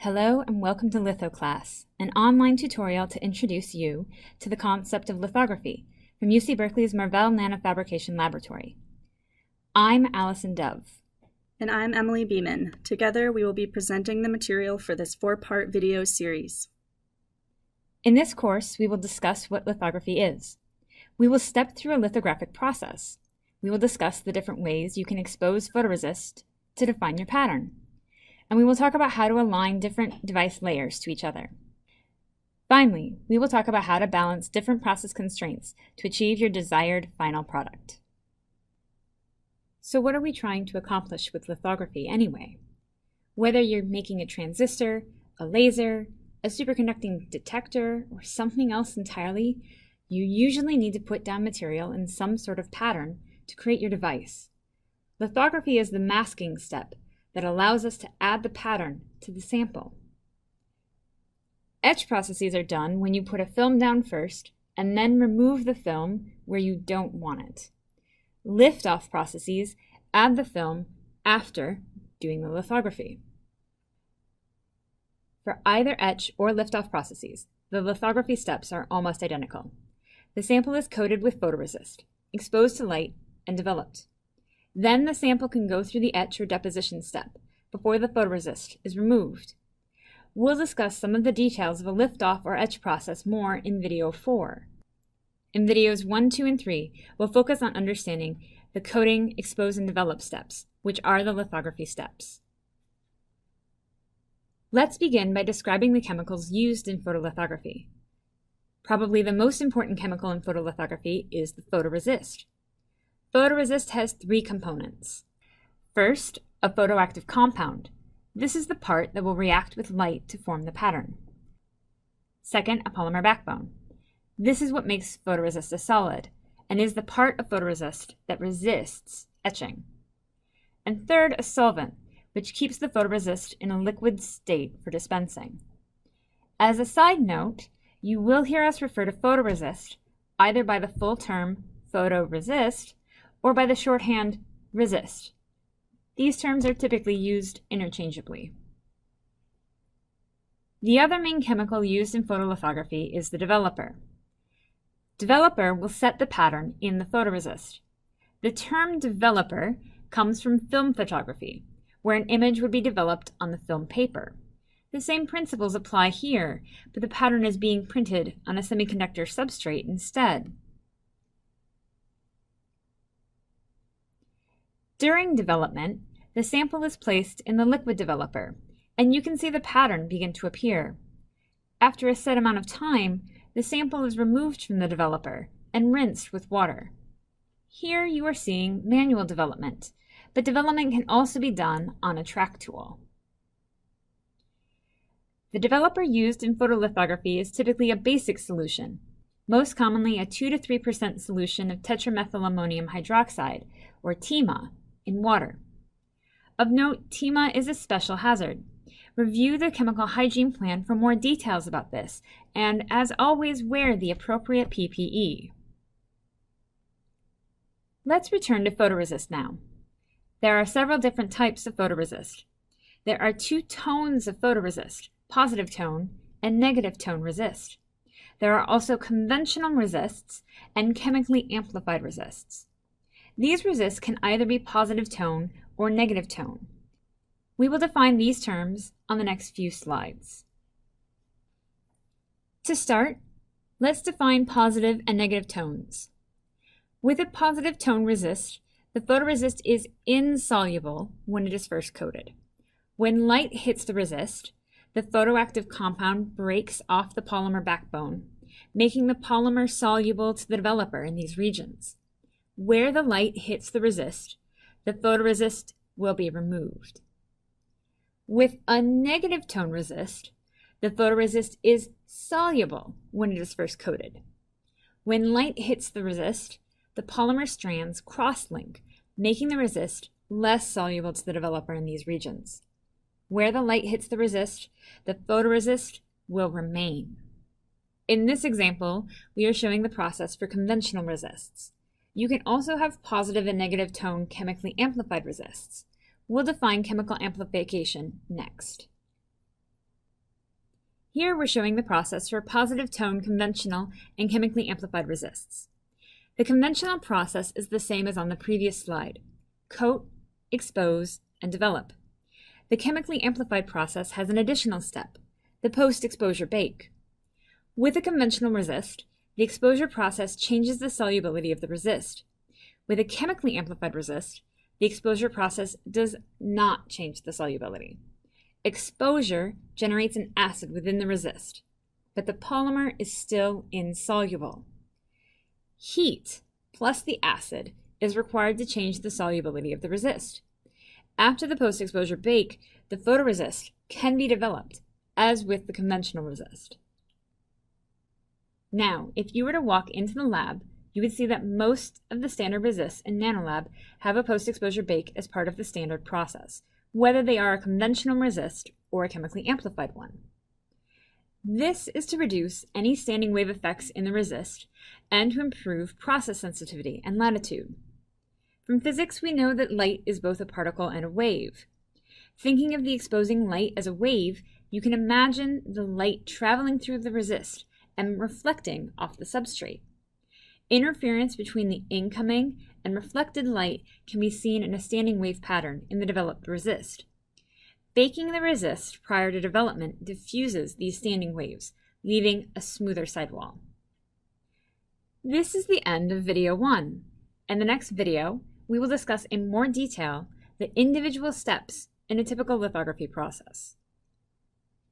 Hello and welcome to Litho Class, an online tutorial to introduce you to the concept of lithography from UC Berkeley's Marvell Nanofabrication Laboratory. I'm Allison Dove. And I'm Emily Beeman. Together we will be presenting the material for this 4-part video series. In this course, we will discuss what lithography is. We will step through a lithographic process. We will discuss the different ways you can expose photoresist to define your pattern. And we will talk about how to align different device layers to each other. Finally, we will talk about how to balance different process constraints to achieve your desired final product. So what are we trying to accomplish with lithography anyway? Whether you're making a transistor, a laser, a superconducting detector, or something else entirely, you usually need to put down material in some sort of pattern to create your device. Lithography is the masking step that allows us to add the pattern to the sample. Etch processes are done when you put a film down first and then remove the film where you don't want it. Lift-off processes add the film after doing the lithography. For either etch or lift-off processes, the lithography steps are almost identical. The sample is coated with photoresist, exposed to light, and developed. Then the sample can go through the etch or deposition step before the photoresist is removed. We'll discuss some of the details of a lift-off or etch process more in video 4. In videos 1, 2, and 3, we'll focus on understanding the coating, expose, and develop steps, which are the lithography steps. Let's begin by describing the chemicals used in photolithography. Probably the most important chemical in photolithography is the photoresist. Photoresist has 3 components. First, a photoactive compound. This is the part that will react with light to form the pattern. Second, a polymer backbone. This is what makes photoresist a solid, and is the part of photoresist that resists etching. And third, a solvent, which keeps the photoresist in a liquid state for dispensing. As a side note, you will hear us refer to photoresist either by the full term photoresist or by the shorthand resist. These terms are typically used interchangeably. The other main chemical used in photolithography is the developer. Developer will set the pattern in the photoresist. The term developer comes from film photography, where an image would be developed on the film paper. The same principles apply here, but the pattern is being printed on a semiconductor substrate instead. During development, the sample is placed in the liquid developer, and you can see the pattern begin to appear. After a set amount of time, the sample is removed from the developer and rinsed with water. Here you are seeing manual development, but development can also be done on a track tool. The developer used in photolithography is typically a basic solution, most commonly a 2 to 3% solution of tetramethylammonium hydroxide, or TEMA, in water. Of note, TEMA is a special hazard. Review the chemical hygiene plan for more details about this, and as always, wear the appropriate PPE. Let's return to photoresist now. There are several different types of photoresist. There are 2 tones of photoresist, positive tone and negative tone resist. There are also conventional resists and chemically amplified resists. These resists can either be positive tone or negative tone. We will define these terms on the next few slides. To start, let's define positive and negative tones. With a positive tone resist, the photoresist is insoluble when it is first coated. When light hits the resist, the photoactive compound breaks off the polymer backbone, making the polymer soluble to the developer in these regions. Where the light hits the resist, the photoresist will be removed. With a negative tone resist, the photoresist is soluble when it is first coated. When light hits the resist, the polymer strands cross-link, making the resist less soluble to the developer in these regions. Where the light hits the resist, the photoresist will remain. In this example, we are showing the process for conventional resists. You can also have positive and negative tone chemically amplified resists. We'll define chemical amplification next. Here we're showing the process for positive tone conventional and chemically amplified resists. The conventional process is the same as on the previous slide: coat, expose, and develop. The chemically amplified process has an additional step, the post-exposure bake. With a conventional resist, the exposure process changes the solubility of the resist. With a chemically amplified resist, the exposure process does not change the solubility. Exposure generates an acid within the resist, but the polymer is still insoluble. Heat plus the acid is required to change the solubility of the resist. After the post-exposure bake, the photoresist can be developed, as with the conventional resist. Now, if you were to walk into the lab, you would see that most of the standard resists in NanoLab have a post-exposure bake as part of the standard process, whether they are a conventional resist or a chemically amplified one. This is to reduce any standing wave effects in the resist and to improve process sensitivity and latitude. From physics, we know that light is both a particle and a wave. Thinking of the exposing light as a wave, you can imagine the light traveling through the resist and reflecting off the substrate. Interference between the incoming and reflected light can be seen in a standing wave pattern in the developed resist. Baking the resist prior to development diffuses these standing waves, leaving a smoother sidewall. This is the end of video 1. In the next video, we will discuss in more detail the individual steps in a typical lithography process.